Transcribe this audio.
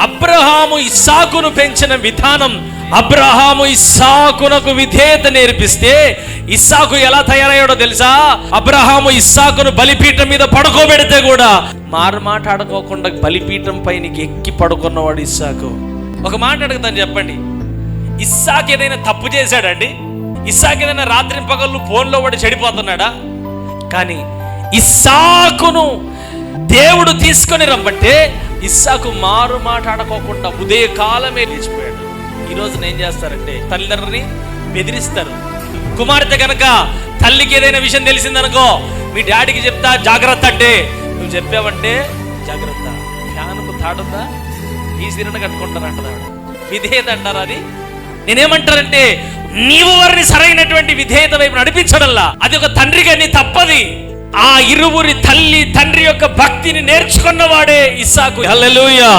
అబ్రహాము ఇస్సాకును పెంచిన విధానం, అబ్రహాము ఇస్సాకునకు విధేయత నేర్పిస్తే ఇస్సాకు ఎలా తయారయ్యాడో తెలుసా? అబ్రహాము ఇస్సాకును బలిపీఠం మీద పడుకోబెడితే కూడా మాట్లాడుకోకుండా బలిపీఠం పైనకి ఎక్కి పడుకున్నవాడు ఇస్సాకు. ఒక మాట అడుగుతాను, చెప్పండి, ఇస్సాకు ఏదైనా తప్పు చేశాడండి? ఇస్సాకు ఏదైనా రాత్రి పగళ్ళు ఫోన్లో పడి చెడిపోతున్నాడా? కానీ ఇస్సాకును దేవుడు తీసుకొని రమ్మంటే ఇస్సాకు మాట్లాడుకోకుండా ఉదయకాలమే లేచిపోయాడు. ఈరోజు ఏం చేస్తారంటే తల్లిదండ్రులని బెదిరిస్తారు. కుమార్తె కనుక తల్లికి ఏదైనా విషయం తెలిసిందనుకో, మీ డాడీకి చెప్తా జాగ్రత్త అంటే, నువ్వు చెప్పావంటే జాగ్రత్త. ఫ్యాన్కు తాడుందా ఈ సిరణ కట్టుకుంటారంటారు. విధేయత అంటారు అది. నేనేమంటానంటే నీవు వారిని సరైనటువంటి విధేయత వైపు నడిపించడంలా అది ఒక తండ్రిగా నీ తప్పది. ఆ ఇరువురి తల్లి తండ్రి యొక్క భక్తిని నేర్చుకున్నవాడే ఇస్సాకు. హల్లెలూయా.